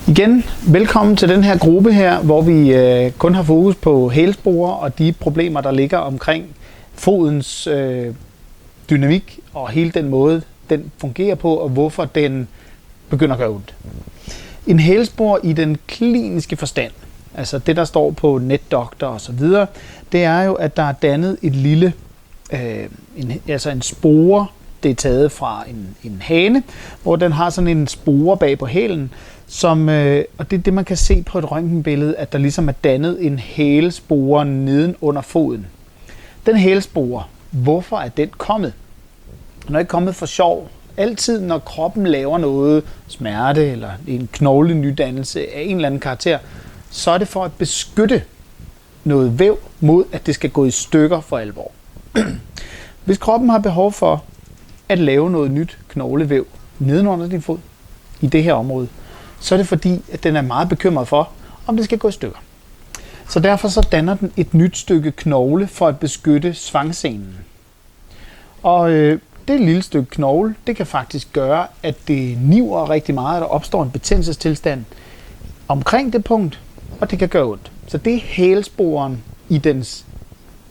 Igen, velkommen til den her gruppe her, hvor vi kun har fokus på hælsporer og de problemer, der ligger omkring fodens dynamik og hele den måde, den fungerer på, og hvorfor den begynder at gøre ondt. En hælspor i den kliniske forstand, altså det, der står på NetDoctor og så videre, det er jo, at der er dannet et lille, en spore. Det er taget fra en hane, hvor den har sådan en spore bag på hælen, og det er det, man kan se på et røntgenbillede, at der ligesom er dannet en hælspore neden under foden. Den hælspore, hvorfor er den kommet? Den er ikke kommet for sjov. Altid, når kroppen laver noget, smerte eller en knoglenydannelse af en eller anden karakter, så er det for at beskytte noget væv mod, at det skal gå i stykker for alvor. Hvis kroppen har behov for at lave noget nyt knoglevæv nedenunder din fod i det her område, så er det fordi, at den er meget bekymret for, om det skal gå i stykker. Så derfor så danner den et nyt stykke knogle for at beskytte svangscenen. Og det lille stykke knogle, det kan faktisk gøre, at det niver rigtig meget, at der opstår en betændelsestilstand omkring det punkt, og det kan gøre ondt. Så det er hælsporen i dens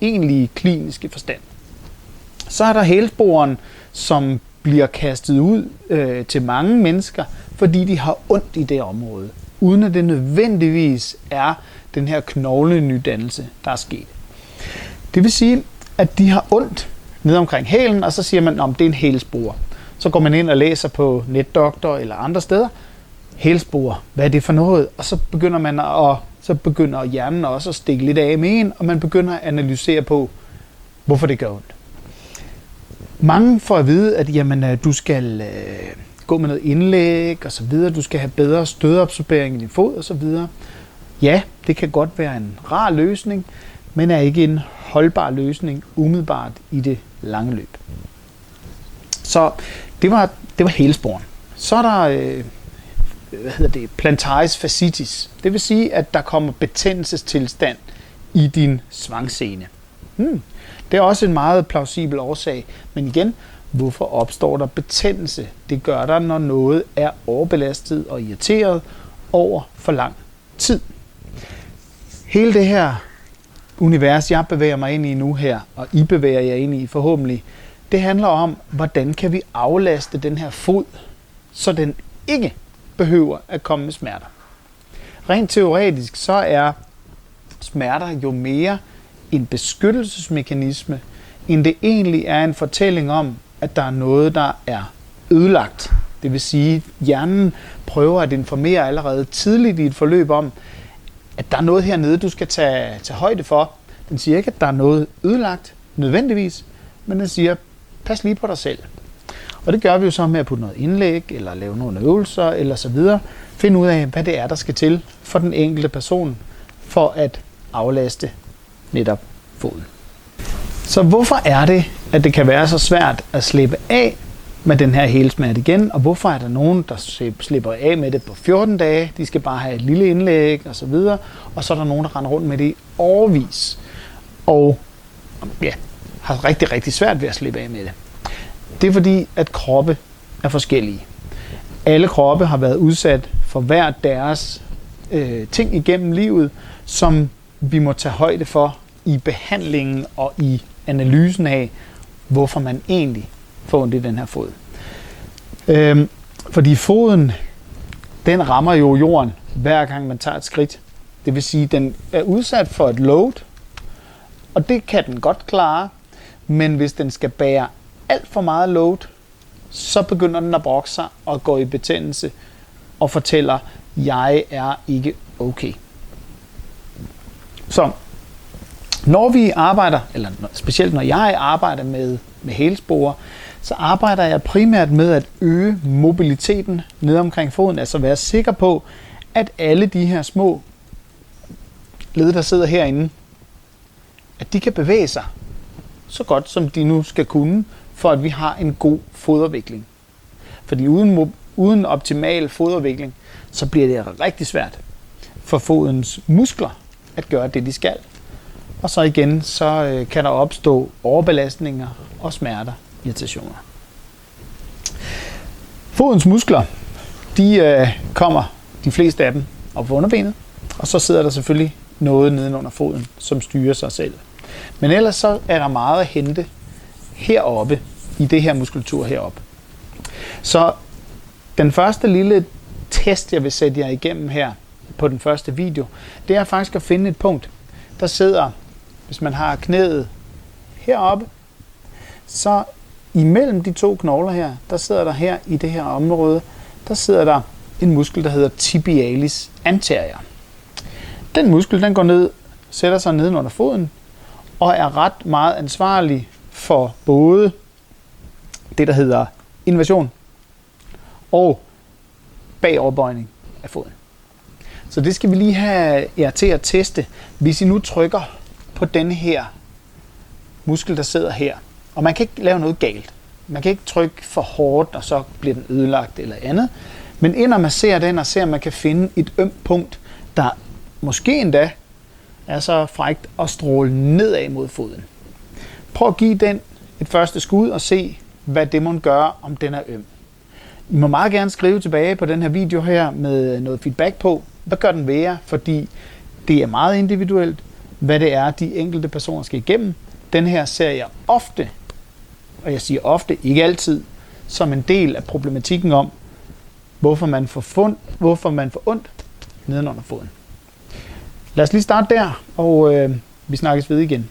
egentlige kliniske forstand. Så er der hælsporen, som bliver kastet ud til mange mennesker, fordi de har ondt i det område, uden at det nødvendigvis er den her knoglenydannelse, der er sket. Det vil sige, at de har ondt ned omkring hælen, og så siger man, at det er en hælspore. Så går man ind og læser på NetDoctor eller andre steder, hælspore, hvad er det for noget? Og så begynder hjernen også at stikke lidt af med en, og man begynder at analysere på, hvorfor det gør ondt. Mange får at vide, at du skal gå med noget indlæg og så videre, du skal have bedre stødabsorbering i din fod og så videre. Ja, det kan godt være en rar løsning, men er ikke en holdbar løsning umiddelbart i det lange løb. Så det var hælsporen. Så er der plantaris fasciitis. Det vil sige, at der kommer betændelsestilstand i din svangscene. Det er også en meget plausibel årsag, men igen, hvorfor opstår der betændelse? Det gør der, når noget er overbelastet og irriteret over for lang tid. Hele det her univers, jeg bevæger mig ind i nu her, og I bevæger jer ind i forhåbentlig, det handler om, hvordan kan vi aflaste den her fod, så den ikke behøver at komme med smerter. Rent teoretisk, så er smerter jo mere en beskyttelsesmekanisme, end det egentlig er en fortælling om, at der er noget, der er ødelagt. Det vil sige, at hjernen prøver at informere allerede tidligt i et forløb om, at der er noget hernede, du skal tage højde for. Den siger ikke, at der er noget ødelagt nødvendigvis, men den siger, pas lige på dig selv. Og det gør vi jo så med at putte noget indlæg, eller lave nogle øvelser, eller så videre. Finde ud af, hvad det er, der skal til for den enkelte person, for at aflaste netop foden. Så hvorfor er det, at det kan være så svært at slippe af med den her hælsmerte igen, og hvorfor er der nogen, der slipper af med det på 14 dage, de skal bare have et lille indlæg og så videre, og så er der nogen, der render rundt med det i årevis, og har rigtig, rigtig svært ved at slippe af med det. Det er fordi, at kroppe er forskellige. Alle kroppe har været udsat for hver deres ting igennem livet, som vi må tage højde for i behandlingen og i analysen af, hvorfor man egentlig får ondt i den her fod. Fordi foden, den rammer jo jorden, hver gang man tager et skridt. Det vil sige, at den er udsat for et load, og det kan den godt klare, men hvis den skal bære alt for meget load, så begynder den at brokke sig og gå i betændelse og fortæller, jeg er ikke okay. Så når vi arbejder, eller specielt når jeg arbejder med hælsporer, så arbejder jeg primært med at øge mobiliteten ned omkring foden, altså være sikker på, at alle de her små led, der sidder herinde, at de kan bevæge sig så godt, som de nu skal kunne, for at vi har en god fodervikling. Fordi uden optimal fodervikling, så bliver det rigtig svært for fodens muskler at gøre det, de skal. Og så igen, så kan der opstå overbelastninger og smerter, irritationer. Fodens muskler, de de fleste af dem op på underbenet, og så sidder der selvfølgelig noget nedenunder foden, som styrer sig selv. Men ellers så er der meget at hente heroppe, i det her muskulatur heroppe. Så den første lille test, jeg vil sætte jer igennem her på den første video, det er faktisk at finde et punkt, der sidder, hvis man har knæet heroppe, så imellem de to knogler her, der sidder der her i det her område, der sidder der en muskel, der hedder tibialis anterior. Den muskel, den går ned, sætter sig nedenunder foden, og er ret meget ansvarlig for både det, der hedder inversion og bagoverbøjning af foden. Så det skal vi lige have jer til at teste. Hvis I nu trykker på denne her muskel, der sidder her, og man kan ikke lave noget galt. Man kan ikke trykke for hårdt, og så bliver den ødelagt eller andet. Men ind og masserer den, og ser, om man kan finde et ømt punkt, der måske endda er så frækt at stråle nedad mod foden. Prøv at give den et første skud og se, hvad det må gøre, om den er øm. I må meget gerne skrive tilbage på den her video her med noget feedback på, hvad gør den ved jer, fordi det er meget individuelt, hvad det er, de enkelte personer skal igennem. Den her ser jeg ofte, og jeg siger ofte, ikke altid, som en del af problematikken om, hvorfor man får ondt nedenunder foden. Lad os lige starte der, og vi snakkes ved igen.